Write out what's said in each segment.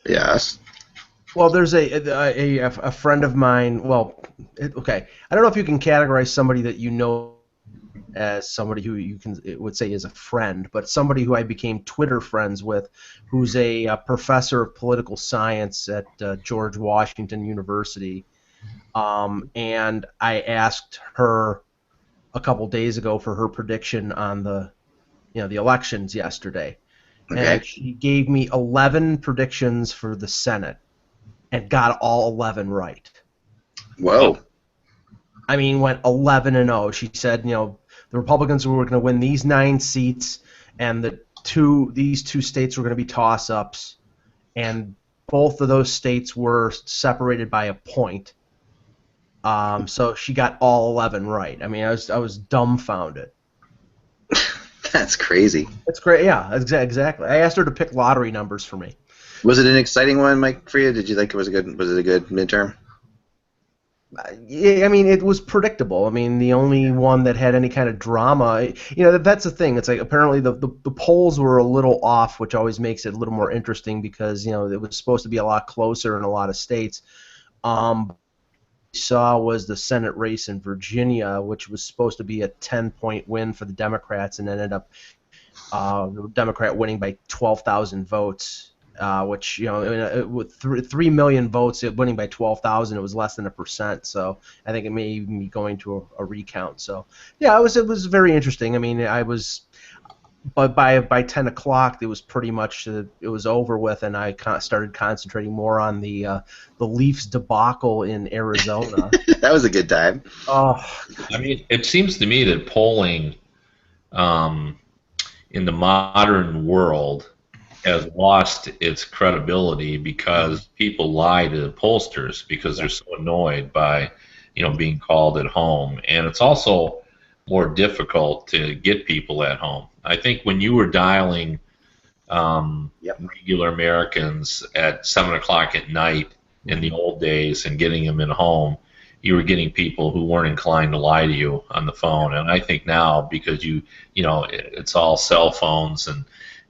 Yes. Well, there's a friend of mine. Well, okay. I don't know if you can categorize somebody that you know as somebody who you can would say is a friend, but somebody who I became Twitter friends with, who's a professor of political science at George Washington University. And I asked her a couple days ago for her prediction on the elections yesterday, Okay. and she gave me 11 predictions for the Senate and got all 11 right. Whoa. I mean, went 11-0. She said, the Republicans were going to win these 9 seats, and these two states were going to be toss-ups, and both of those states were separated by a point. So she got all 11 right. I mean, I was dumbfounded. That's crazy. That's great. Yeah, exactly. I asked her to pick lottery numbers for me. Was it an exciting one, Mike, for you? Did you think it was a good midterm? Yeah, I mean, it was predictable. I mean, the only one that had any kind of drama, that's the thing. It's like apparently the polls were a little off, which always makes it a little more interesting because, it was supposed to be a lot closer in a lot of states. Saw was the Senate race in Virginia, which was supposed to be a 10-point win for the Democrats, and ended up the Democrat winning by 12,000 votes. Which with 3 million votes, winning by 12,000, it was less than 1%. So I think it may even be going to a recount. So yeah, it was very interesting. I mean, but by 10 o'clock, it was pretty much it was over with, and I started concentrating more on the Leafs debacle in Arizona. That was a good time. Oh, I mean, it seems to me that polling in the modern world has lost its credibility because people lie to the pollsters because they're so annoyed by, being called at home, and it's also more difficult to get people at home. I think when you were dialing regular Americans at 7 o'clock at night in the old days and getting them in home, you were getting people who weren't inclined to lie to you on the phone. And I think now, because it's all cell phones and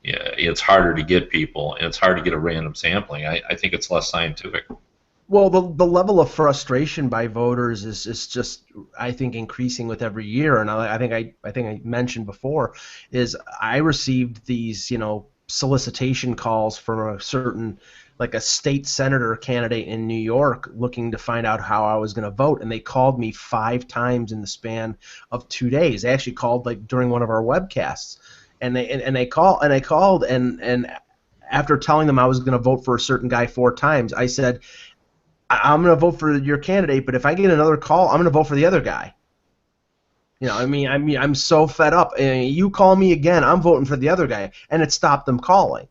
it's harder to get people, and it's hard to get a random sampling. I think it's less scientific. well, the level of frustration by voters is just, I think, increasing with every year. And I think I mentioned before is I received these solicitation calls from a certain, like a state senator candidate in New York, looking to find out how I was going to vote, and they called me 5 times in the span of 2 days. They actually called like during one of our webcasts. And they called and after telling them I was going to vote for a certain guy 4 times, I said, I'm going to vote for your candidate, but if I get another call, I'm going to vote for the other guy. I'm so fed up. You call me again, I'm voting for the other guy, and it stopped them calling.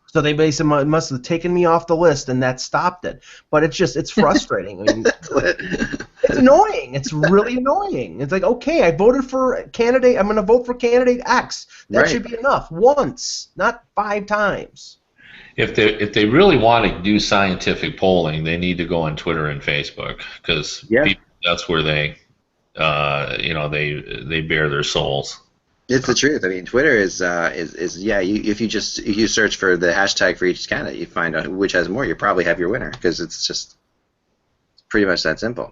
So they basically must have taken me off the list, and that stopped it. But it's frustrating. I mean, it's annoying. It's really annoying. It's like, okay, I voted for candidate. I'm going to vote for candidate X. That should be enough. Once, not 5 times. If they really want to do scientific polling, they need to go on Twitter and Facebook because that's where they bare their souls. It's the truth. I mean, Twitter is if you search for the hashtag for each candidate, you find out which has more. You probably have your winner because it's pretty much that simple.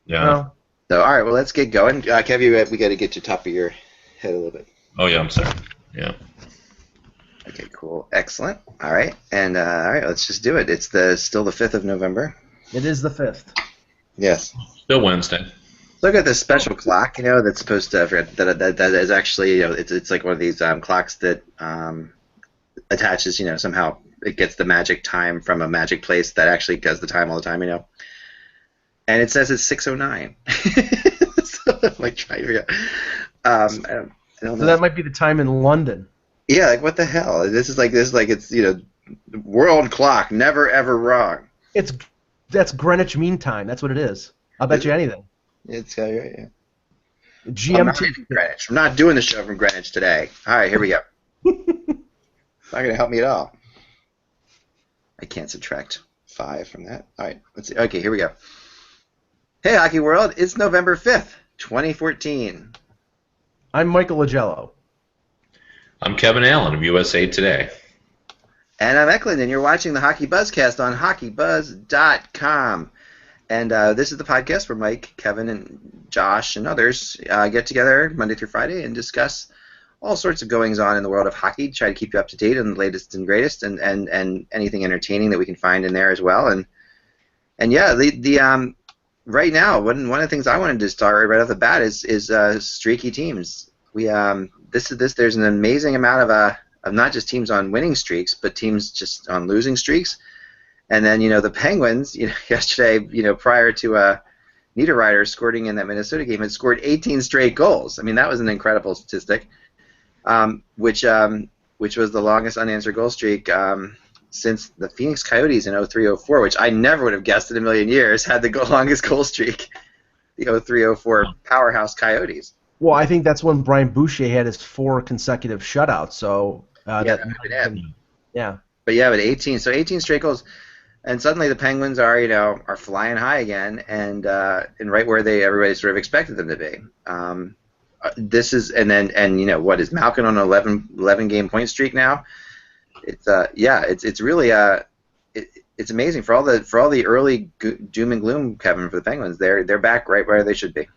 Yeah. Well, So all right, well let's get going. Kev, we got to get to the top of your head a little bit. Oh yeah, I'm sorry. Yeah. Okay, cool, excellent. All right, and all right, let's just do it. It's still the 5th of November. it is the 5th. Yes. Still Wednesday. Look at this special clock, that's supposed to that is actually, it's like one of these clocks that attaches, somehow it gets the magic time from a magic place that actually does the time all the time, And it says it's 6:09. So I'm like trying to figure out. I don't know. So that might be the time in London. Yeah, like what the hell? This is like it's world clock, never ever wrong. That's Greenwich Mean Time. That's what it is. I'll bet you anything. It's right, yeah. GMT. I'm not in Greenwich. I'm not doing the show from Greenwich today. All right, here we go. Not going to help me at all. I can't subtract 5 from that. All right, let's see. Okay, here we go. Hey, Hockey World. It's November 5th, 2014. I'm Michael Agello. I'm Kevin Allen of USA Today. And I'm Eklund, and you're watching the Hockey Buzzcast on HockeyBuzz.com. And this is the podcast where Mike, Kevin, and Josh and others get together Monday through Friday and discuss all sorts of goings-on in the world of hockey, try to keep you up to date on the latest and greatest, and anything entertaining that we can find in there as well. And yeah, the right now, one of the things I wanted to start right off the bat is streaky teams. There's an amazing amount of not just teams on winning streaks, but teams just on losing streaks. And then, the Penguins, yesterday, prior to Niederreiter scoring in that Minnesota game, had scored 18 straight goals. I mean, that was an incredible statistic, which was the longest unanswered goal streak since the Phoenix Coyotes in 03-04, which I never would have guessed in a million years had the longest goal streak, the 03-04 powerhouse Coyotes. Well, I think that's when Brian Boucher had his 4 consecutive shutouts. So yeah. But 18 straight goals, and suddenly the Penguins are flying high again, and right where everybody sort of expected them to be. This is what is Malkin on an 11 game point streak now? It's really it's amazing for all the early doom and gloom, Kevin, for the Penguins. They're back right where they should be.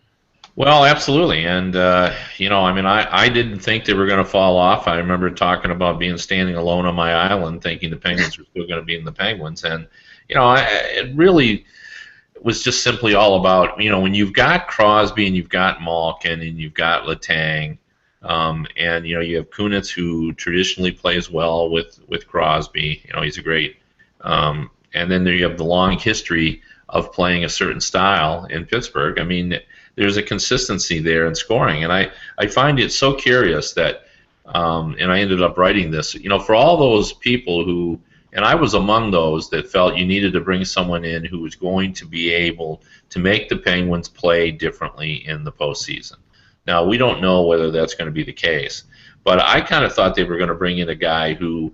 Well, absolutely, and I didn't think they were going to fall off. I remember talking about standing alone on my island, thinking the Penguins were still going to be in the Penguins, and it really was just simply all about when you've got Crosby and you've got Malkin and you've got Letang, and you have Kunitz, who traditionally plays well with Crosby. He's a great, and then there you have the long history of playing a certain style in Pittsburgh. I mean, there's a consistency there in scoring, and I find it so curious that, and I ended up writing this, for all those people who, and I was among those that felt you needed to bring someone in who was going to be able to make the Penguins play differently in the postseason. Now, we don't know whether that's going to be the case, but I kind of thought they were going to bring in a guy who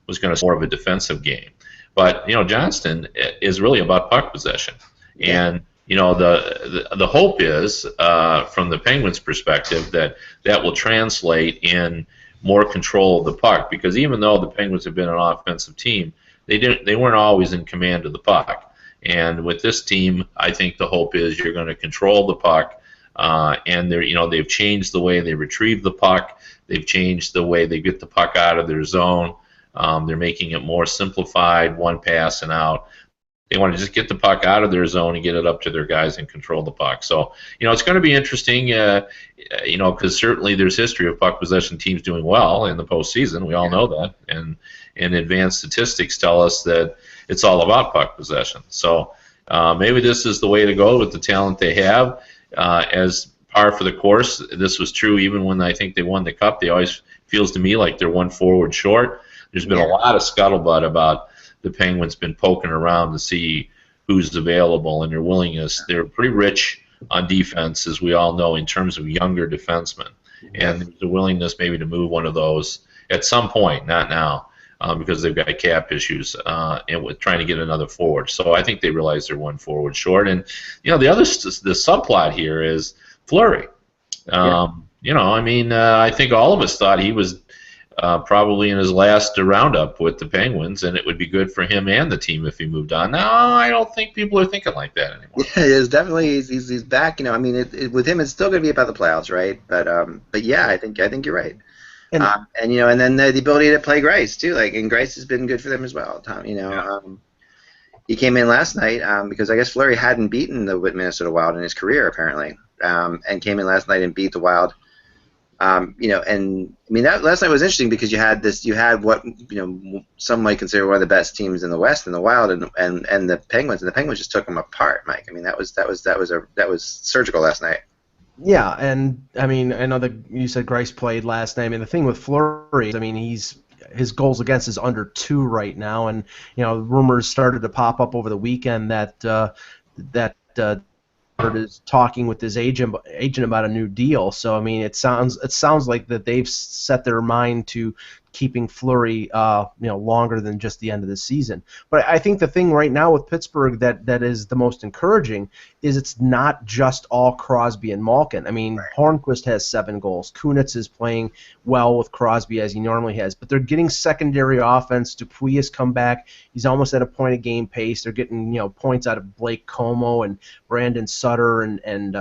was going to more of a defensive game. But, Johnston is really about puck possession, and the hope is, from the Penguins' perspective, that will translate in more control of the puck, because even though the Penguins have been an offensive team, they weren't always in command of the puck. And with this team, I think the hope is you're going to control the puck, and they've changed the way they retrieve the puck. They've changed the way they get the puck out of their zone. They're making it more simplified, one pass and out. They want to just get the puck out of their zone and get it up to their guys and control the puck. So, it's going to be interesting, because certainly there's history of puck possession teams doing well in the postseason. We all know that. And advanced statistics tell us that it's all about puck possession. So maybe this is the way to go with the talent they have. As par for the course, this was true even when I think they won the Cup. They always feels to me like they're one forward short. There's been a lot of scuttlebutt about the Penguins been poking around to see who's available and their willingness. They're pretty rich on defense, as we all know, in terms of younger defensemen. And there's a willingness maybe to move one of those at some point, not now, because they've got cap issues and with trying to get another forward. So I think they realize they're one forward short. And, the subplot here is Fleury. I think all of us thought he was probably in his last roundup with the Penguins, and it would be good for him and the team if he moved on. Now, I don't think people are thinking like that anymore. Yeah, it's definitely he's back. With him, it's still going to be about the playoffs, right? But yeah, I think you're right. And then the ability to play Greiss too. And Greiss has been good for them as well. Tom, he came in last night because I guess Fleury hadn't beaten the Minnesota Wild in his career apparently, and came in last night and beat the Wild. That last night was interesting because you had what some might consider one of the best teams in the West in the Wild, and the Penguins, just took them apart, Mike. That was surgical last night. Yeah, and I know that you said Greiss played last night. The thing with Fleury is, his goals against is under 2 right now, and rumors started to pop up over the weekend that is talking with his agent about a new deal. So it sounds like that they've set their mind to keeping Fleury longer than just the end of the season. But I think the thing right now with Pittsburgh that is the most encouraging is it's not just all Crosby and Malkin. I mean, Hornquist has 7 goals. Kunitz is playing well with Crosby as he normally has, but they're getting secondary offense. Dupuis has come back. He's almost at a point of game pace. They're getting points out of Blake Como and Brandon Sutter and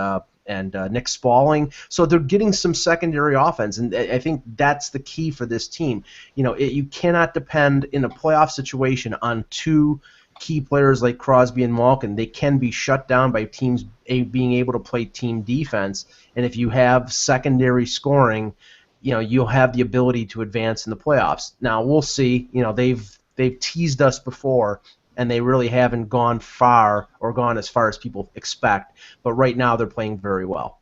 Nick Spaulding. So they're getting some secondary offense, and I think that's the key for this team. You cannot depend in a playoff situation on 2 key players like Crosby and Malkin. They can be shut down by teams being able to play team defense, and if you have secondary scoring, you'll have the ability to advance in the playoffs. Now we'll see. They've teased us before, and they really haven't gone far or gone as far as people expect. But right now they're playing very well.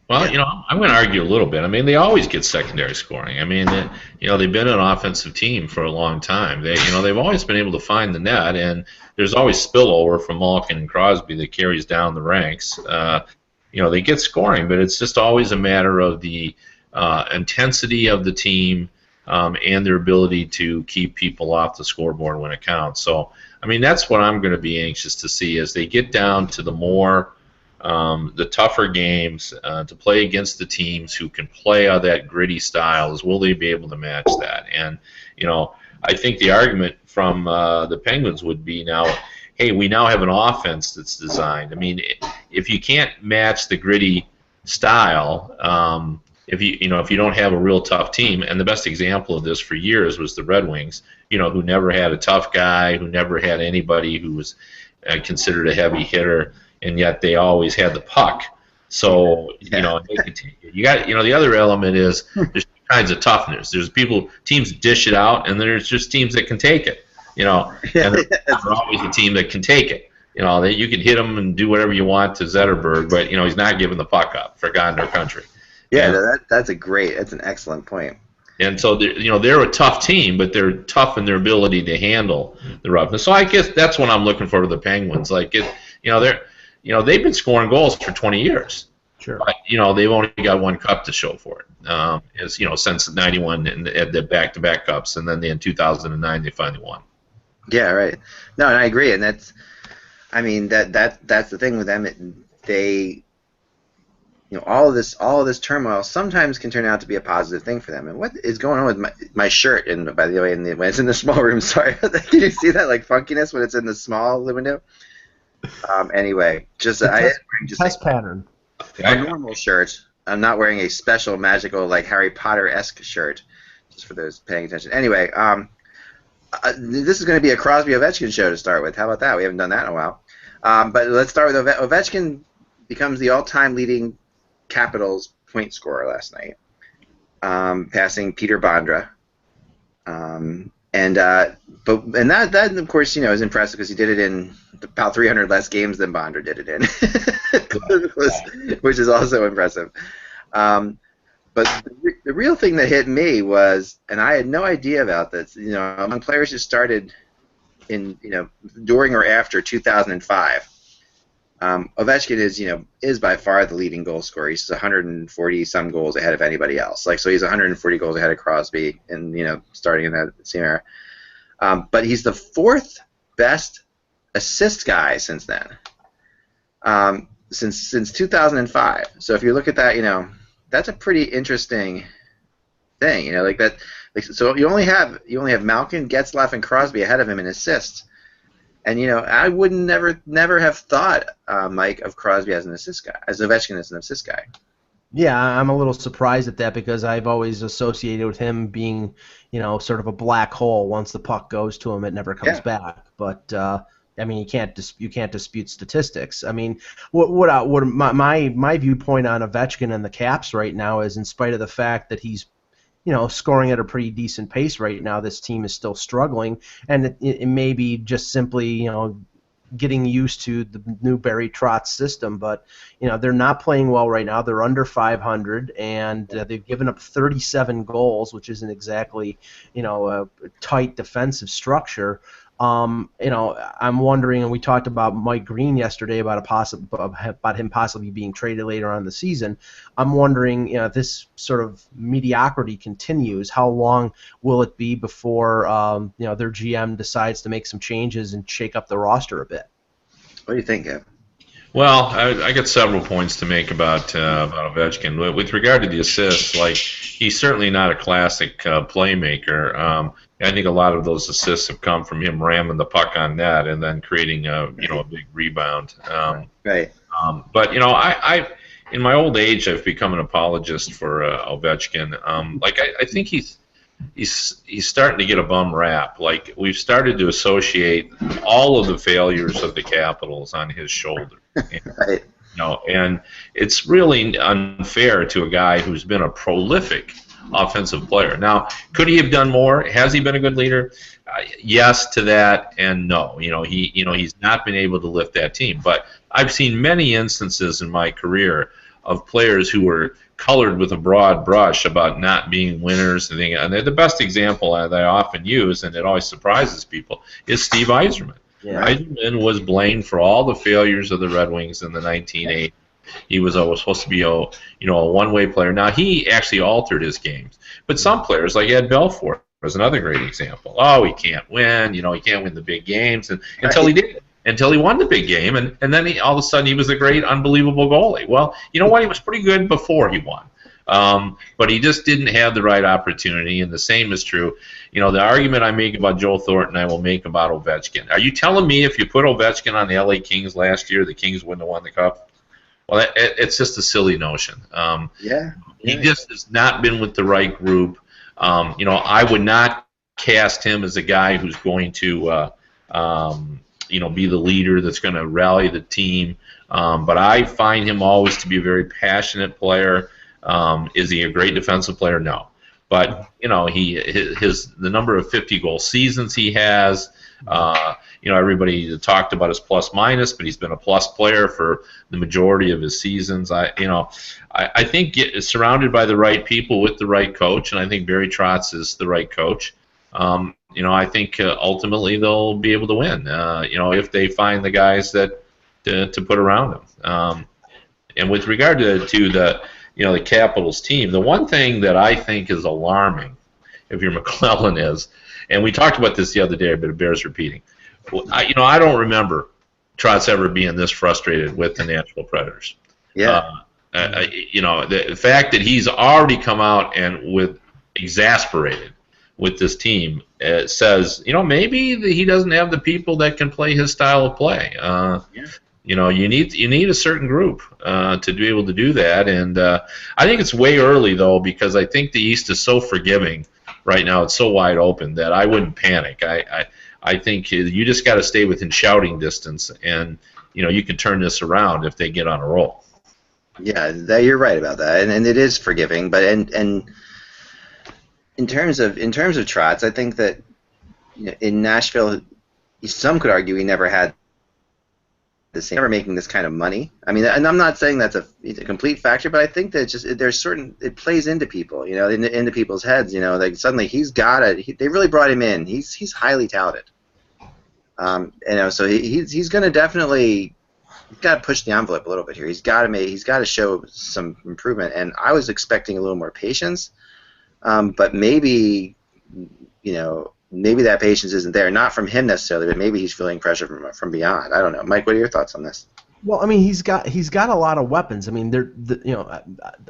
Well, I'm going to argue a little bit. I mean, they always get secondary scoring. I mean, they've been an offensive team for a long time. They've always been able to find the net, and there's always spillover from Malkin and Crosby that carries down the ranks. They get scoring, but it's just always a matter of the intensity of the team and their ability to keep people off the scoreboard when it counts. So, I mean, that's what I'm going to be anxious to see as they get down to the tougher games to play against the teams who can play on that gritty style. Will they be able to match that? And I think the argument from the Penguins would be now, hey, we now have an offense that's designed. I mean, if you can't match the gritty style, if you don't have a real tough team, and the best example of this for years was the Red Wings, who never had a tough guy, who never had anybody who was considered a heavy hitter, and yet they always had the puck. So they could take it. You got the other element is there's 2 kinds of toughness. There's teams dish it out, and there's just teams that can take it. And there's always a team that can take it. You can hit them and do whatever you want to Zetterberg, but he's not giving the puck up for God and our country. Yeah, that's an excellent point. And so they're a tough team, but they're tough in their ability to handle the roughness. So I guess that's what I'm looking for to the Penguins. Like they've been scoring goals for 20 years. Sure. But they've only got 1 cup to show for it. Since '91 and the back-to-back cups, and then in 2009 they finally won. Yeah, right. No, and I agree, and that's the thing with them. They all of this turmoil sometimes can turn out to be a positive thing for them. And what is going on with my shirt? And by the way, when it's in the small room, sorry, can you see that funkiness when it's in the small window? Anyway, test pattern. A normal shirt. I'm not wearing a special magical Harry Potter-esque shirt. Just for those paying attention. Anyway, this is going to be a Crosby Ovechkin show to start with. How about that? We haven't done that in a while. But let's start with Ovechkin. Becomes the all-time leading Capitals point scorer last night, passing Peter Bondra. That of course is impressive because he did it in about 300 less games than Bondra did it in, which is also impressive. But the real thing that hit me was, and I had no idea about this, among players who started in during or after 2005. Ovechkin is by far the leading goal scorer. He's 140 some goals ahead of anybody else. So he's 140 goals ahead of Crosby, and starting in that same era. But he's the 4th best assist guy since then. Since 2005. So if you look at that, that's a pretty interesting thing. that. So you only have Malkin, Getzlaf, and Crosby ahead of him in assists. And I would never have thought, Mike, of Crosby as an assist guy, as Ovechkin as an assist guy. Yeah, I'm a little surprised at that because I've always associated with him being, sort of a black hole. Once the puck goes to him, it never comes back. But you can't dispute statistics. I mean, what my viewpoint on Ovechkin and the Caps right now is, in spite of the fact that he's scoring at a pretty decent pace right now, this team is still struggling, and it may be just simply, getting used to the new Barry Trotz system, but, they're not playing well right now. They're under 500, and they've given up 37 goals, which isn't exactly, a tight defensive structure. I'm wondering, and we talked about Mike Green yesterday about him possibly being traded later on in the season. I'm wondering, if this sort of mediocrity continues, how long will it be before their GM decides to make some changes and shake up the roster a bit? What do you think, Gav? Well, I got several points to make about Ovechkin. With regard to the assists, like, he's certainly not a classic playmaker. I think a lot of those assists have come from him ramming the puck on net and then creating a big rebound. Right. But I in my old age, I've become an apologist for Ovechkin. I think he's starting to get a bum rap. Like, we've started to associate all of the failures of the Capitals on his shoulder. Right. And it's really unfair to a guy who's been a prolific offensive player. Now, could he have done more? Has he been a good leader? Yes to that, and no. He's not been able to lift that team. But I've seen many instances in my career of players who were colored with a broad brush about not being winners, and the best example that I often use, and it always surprises people, is Steve Yzerman. Yeah. Yzerman was blamed for all the failures of the Red Wings in the 1980s. He was supposed to be a one-way player. Now, he actually altered his games, but some players like Ed Belfour was another great example. Oh, he can't win. He can't win the big games, until he did. Until he won the big game, and then all of a sudden he was a great, unbelievable goalie. Well, you know what? He was pretty good before he won. But he just didn't have the right opportunity, and the same is true. The argument I make about Joe Thornton, I will make about Ovechkin. Are you telling me if you put Ovechkin on the LA Kings last year, the Kings wouldn't have won the Cup? Well, it's just a silly notion. He just has not been with the right group. I would not cast him as a guy who's going to be the leader that's going to rally the team. But I find him always to be a very passionate player. Is he a great defensive player? No. But the number of 50-goal seasons he has. Everybody talked about his plus minus, but he's been a plus player for the majority of his seasons. I think surrounded by the right people with the right coach, and I think Barry Trotz is the right coach. I think ultimately they'll be able to win. If they find the guys that to put around them. And with regard to the Capitals team, the one thing that I think is alarming, if you're McClellan, is, and we talked about this the other day, but it bears repeating. I don't remember Trotz ever being this frustrated with the Nashville Predators. Yeah. The fact that he's already come out and exasperated with this team says, maybe he doesn't have the people that can play his style of play. You need a certain group to be able to do that, and I think it's way early though, because I think the East is so forgiving right now. It's so wide open that I wouldn't panic. I think you just got to stay within shouting distance, and you can turn this around if they get on a roll. Yeah, you're right about that, and it is forgiving. But and in terms of Trotz, I think that in Nashville, some could argue he never had the same, never making this kind of money. I mean, and I'm not saying that's a complete factor, but I think that it plays into people, into people's heads. Like suddenly they really brought him in. He's highly touted. So he's going to definitely. He's got to push the envelope a little bit here. He's got to show some improvement, and I was expecting a little more patience, but maybe that patience isn't there. Not from him necessarily, but maybe he's feeling pressure from beyond. I don't know, Mike. What are your thoughts on this? Well, I mean, he's got a lot of weapons. I mean,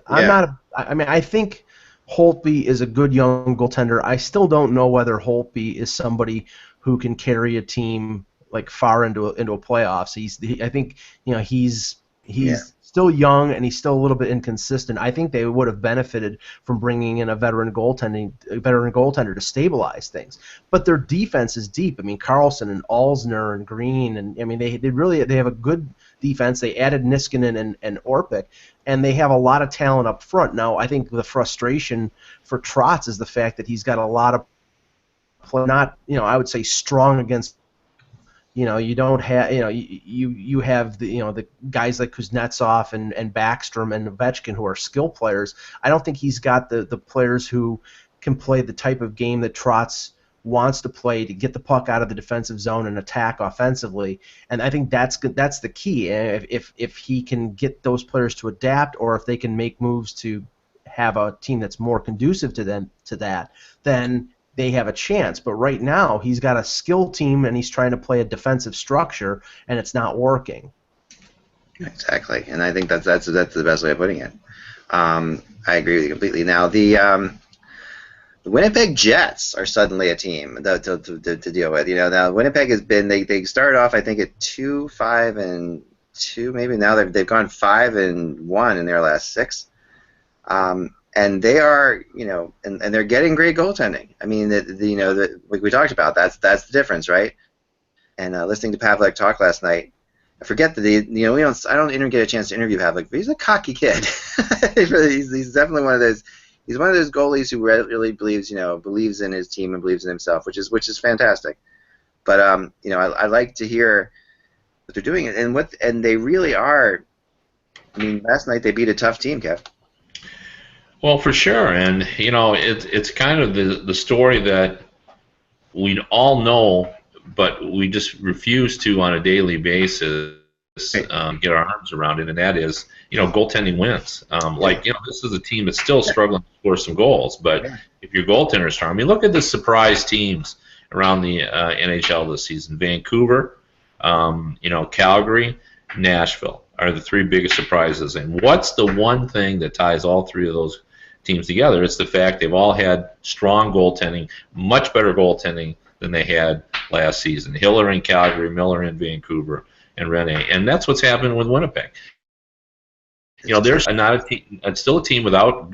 I think Holtby is a good young goaltender. I still don't know whether Holtby is somebody who can carry a team like far into a playoffs. I think he's still young and he's still a little bit inconsistent. I think they would have benefited from bringing in a veteran goaltender to stabilize things. But their defense is deep. I mean, Carlson and Alsner and Green, and I mean they have a good defense. They added Niskanen and Orpik, and they have a lot of talent up front. Now, I think the frustration for Trotz is the fact that he's got a lot of not I would say strong against. You don't have you have the guys like Kuznetsov and Backstrom and Ovechkin who are skill players. I don't think he's got the players who can play the type of game that Trotz wants to play to get the puck out of the defensive zone and attack offensively, and I think that's the key. If he can get those players to adapt, or if they can make moves to have a team that's more conducive to that, then they have a chance. But right now, he's got a skill team, and he's trying to play a defensive structure, and it's not working. Exactly, and I think that's the best way of putting it. I agree with you completely. Now, the Winnipeg Jets are suddenly a team to deal with. Now Winnipeg has been they started off I think at 2-5-2 maybe. Now they've gone 5-1 in their last 6. And they are, and they're getting great goaltending. I mean, like we talked about, that's the difference, right? And listening to Pavlik talk last night, I forget that I don't get a chance to interview Pavlik, but he's a cocky kid. He's definitely one of those. He's one of those goalies who really believes in his team and believes in himself, which is fantastic. But I like to hear what they're doing, and they really are. I mean, last night they beat a tough team, Kev. Well, for sure, and it's kind of the story that we all know, but we just refuse to on a daily basis get our arms around it, and that is, goaltending wins. This is a team that's still struggling to score some goals, but if your goaltender is strong, I mean, look at the surprise teams around the NHL this season. Vancouver, Calgary, Nashville are the 3 biggest surprises. And what's the one thing that ties all 3 of those teams together? It's the fact they've all had strong goaltending, much better goaltending than they had last season. Hiller in Calgary, Miller in Vancouver, and Rene. And that's what's happened with Winnipeg. There's not a team. It's still a team without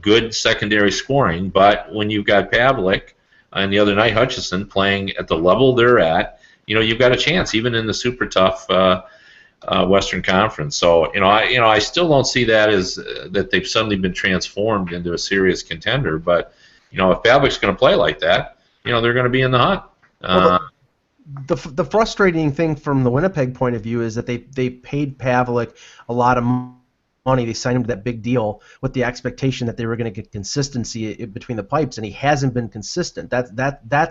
good secondary scoring. But when you've got Pavlik and the other night Hutchison playing at the level they're at, you've got a chance, even in the super tough Western Conference. So I still don't see that as that they've suddenly been transformed into a serious contender. But if Pavlik's going to play like that, they're going to be in the hunt. The frustrating thing from the Winnipeg point of view is that they paid Pavlik a lot of money. They signed him to that big deal with the expectation that they were going to get consistency between the pipes, and he hasn't been consistent. That's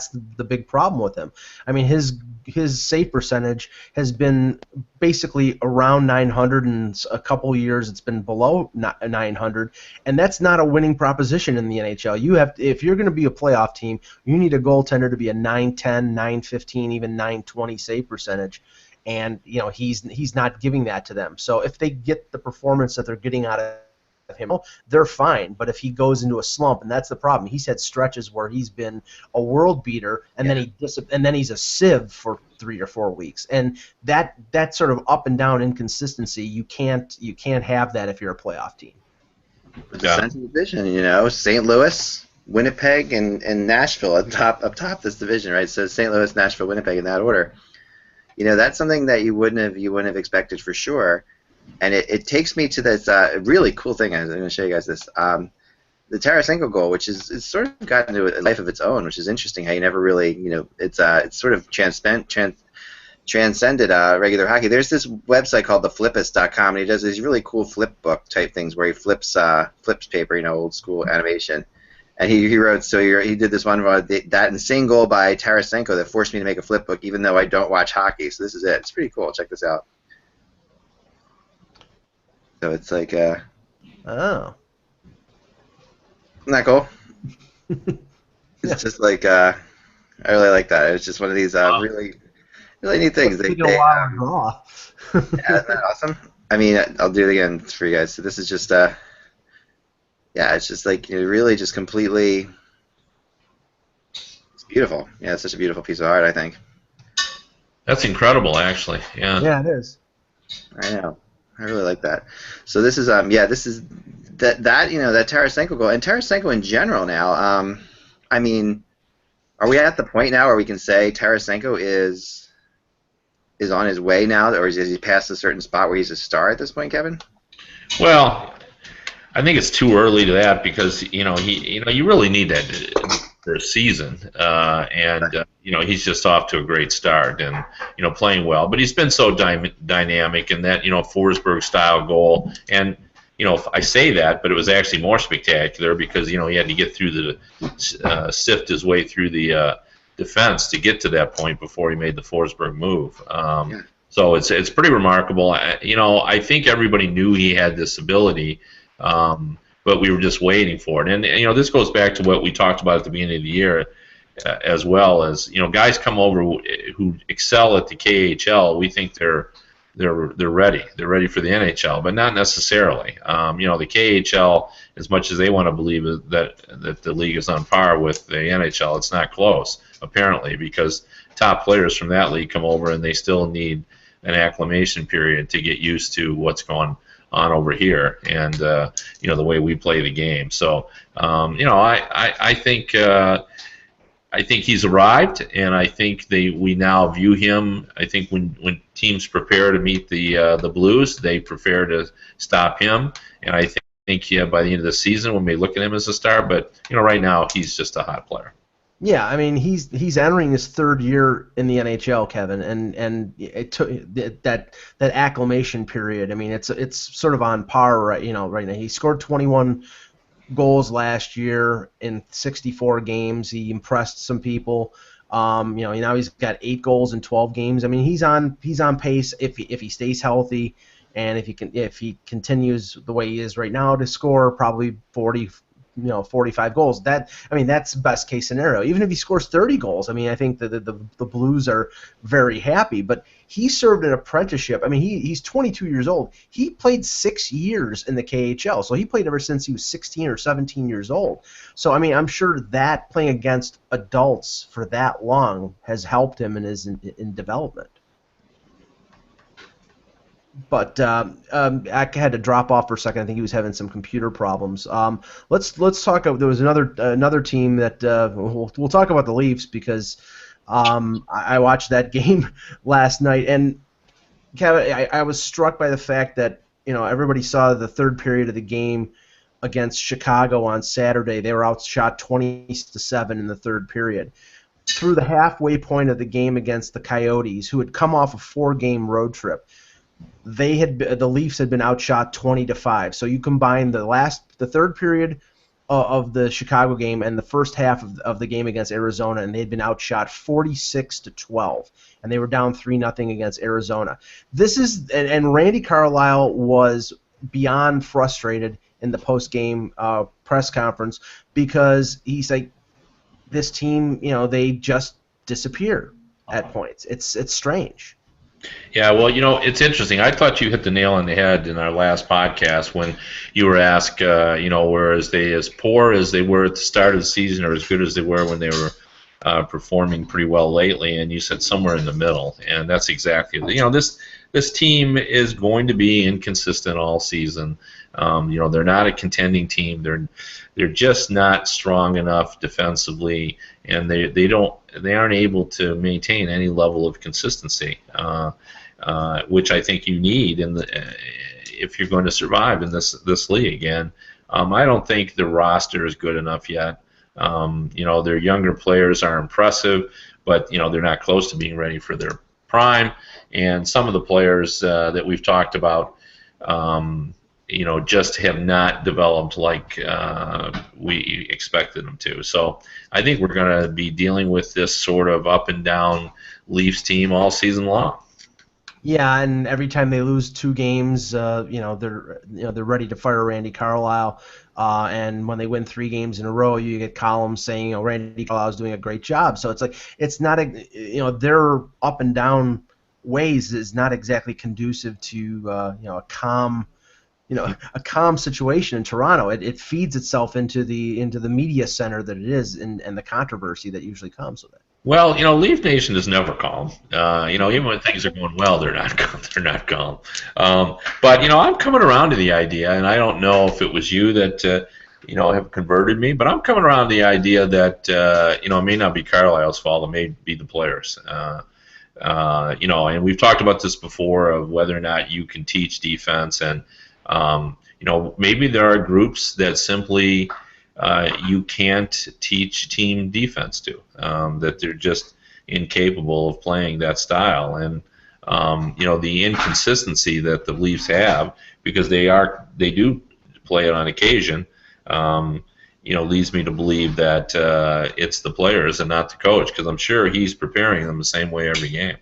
the big problem with him. I mean, his save percentage has been basically around 900, and a couple years it's been below 900, and that's not a winning proposition in the NHL. If you're going to be a playoff team, you need a goaltender to be a 910, 915, even 920 save percentage. And he's not giving that to them. So if they get the performance that they're getting out of him, they're fine. But if he goes into a slump, and that's the problem, he's had stretches where he's been a world beater, and then he's a sieve for 3 or 4 weeks. And that sort of up and down inconsistency, you can't have that if you're a playoff team. It's a central division, St. Louis, Winnipeg, and Nashville up top this division, right? So St. Louis, Nashville, Winnipeg in that order. That's something that you wouldn't have expected for sure, and it takes me to this really cool thing. I'm going to show you guys this, the Tarasenko goal, which is sort of gotten into a life of its own, which is interesting. How you never really, it's sort of transcended regular hockey. There's this website called theflippist.com, and he does these really cool flip book type things where he flips paper, old school animation. And he wrote, he did this one about that insane goal by Tarasenko that forced me to make a flip book, even though I don't watch hockey. So this is it. It's pretty cool. Check this out. So it's like, oh, isn't that cool? It's just like, I really like that. It's just one of these really, really neat things. It's a wild draw. Yeah, isn't that awesome? I mean, I'll do it again for you guys. So this is just yeah, it's just like really just completely. It's beautiful. Yeah, it's such a beautiful piece of art, I think. That's incredible, actually. Yeah. Yeah, it is. I know. I really like that. So this is this is that Tarasenko goal, and Tarasenko in general now. I mean, are we at the point now where we can say Tarasenko is on his way now, or is he past a certain spot where he's a star at this point, Kevin? Well, I think it's too early to that because you really need that for a season, and he's just off to a great start and playing well. But he's been so dynamic in that Forsberg style goal, and I say that, but it was actually more spectacular because he had to get through sift his way through the defense to get to that point before he made the Forsberg move. So it's pretty remarkable. I think everybody knew he had this ability, but we were just waiting for it. And this goes back to what we talked about at the beginning of the year, as well as guys come over who excel at the KHL. We think they're ready. They're ready for the NHL, but not necessarily. The KHL, as much as they want to believe that the league is on par with the NHL, it's not close, apparently, because top players from that league come over and they still need an acclimation period to get used to what's going on over here and the way we play the game. So I think he's arrived, and I think we now view him. I think when teams prepare to meet the Blues, they prepare to stop him, and I think by the end of the season, we may look at him as a star. But right now, he's just a hot player. Yeah, I mean he's entering his third year in the NHL, Kevin, and it took that acclimation period. I mean it's sort of on par right now. He scored 21 goals last year in 64 games. He impressed some people. Now he's got 8 goals in 12 games. I mean, he's on pace if he stays healthy, and if he continues the way he is right now to score probably 45 goals. That's best case scenario. Even if he scores 30 goals, I think the Blues are very happy. But he served an apprenticeship. I mean, he's 22 years old. He played 6 years in the KHL, so he played ever since he was 16 or 17 years old. So I'm sure that playing against adults for that long has helped him in development. But I had to drop off for a second. I think he was having some computer problems. Let's talk. There was another team that we'll talk about the Leafs because I watched that game last night, and Kevin, I was struck by the fact that everybody saw the third period of the game against Chicago on Saturday. They were outshot 20-7 in the third period. Through the halfway point of the game against the Coyotes, who had come off a 4-game road trip, the Leafs had been outshot 20-5. So you combine the third period of the Chicago game and the first half of the game against Arizona, and they had been outshot 46-12, and they were down 3-0 against Arizona. And Randy Carlyle was beyond frustrated in the post-game press conference because he's like, this team, they just disappear at points. It's strange. Yeah, well, it's interesting. I thought you hit the nail on the head in our last podcast when you were asked, were they as poor as they were at the start of the season or as good as they were when they were performing pretty well lately, and you said somewhere in the middle, and that's exactly this team is going to be inconsistent all season. They're not a contending team. They're just not strong enough defensively, and they aren't able to maintain any level of consistency, which I think you need if you're going to survive in this league. And I don't think the roster is good enough yet. Their younger players are impressive, but they're not close to being ready for their prime. And some of the players that we've talked about, just have not developed like we expected them to. So I think we're going to be dealing with this sort of up and down Leafs team all season long. Yeah, and every time they lose 2 games, they're ready to fire Randy Carlyle. And when they win 3 games in a row, you get columns saying, Randy Carlyle is doing a great job. So it's not their up and down ways is not exactly conducive to a calm situation in Toronto. It feeds itself into the media center that it is, and the controversy that usually comes with it. Well, Leaf Nation is never calm. Even when things are going well, they're not calm. But I'm coming around to the idea, and I don't know if it was you that have converted me, but I'm coming around to the idea that it may not be Carlisle's fault. It may be the players. And we've talked about this before of whether or not you can teach defense, and maybe there are groups that simply you can't teach team defense to, that they're just incapable of playing that style. And the inconsistency that the Leafs have, because they do play it on occasion, leads me to believe that it's the players and not the coach, because I'm sure he's preparing them the same way every game.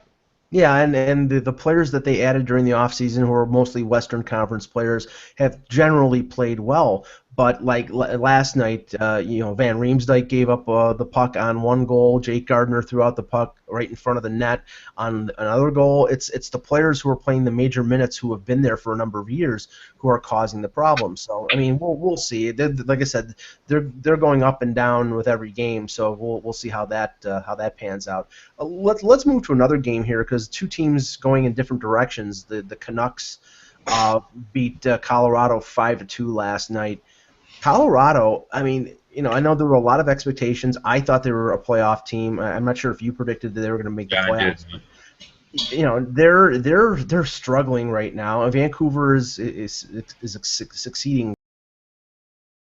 Yeah, and the players that they added during the offseason, who are mostly Western Conference players, have generally played well. But like last night, Van Riemsdyk gave up the puck on one goal. Jake Gardner threw out the puck right in front of the net on another goal. It's the players who are playing the major minutes, who have been there for a number of years, who are causing the problem. So I mean, we'll see. Like I said, they're going up and down with every game. So we'll see how that pans out. Let's move to another game here, because two teams going in different directions. The Canucks beat Colorado 5-2 last night. Colorado, I mean, I know there were a lot of expectations. I thought they were a playoff team. I'm not sure if you predicted that they were going to make the playoffs. They're struggling right now. Vancouver is succeeding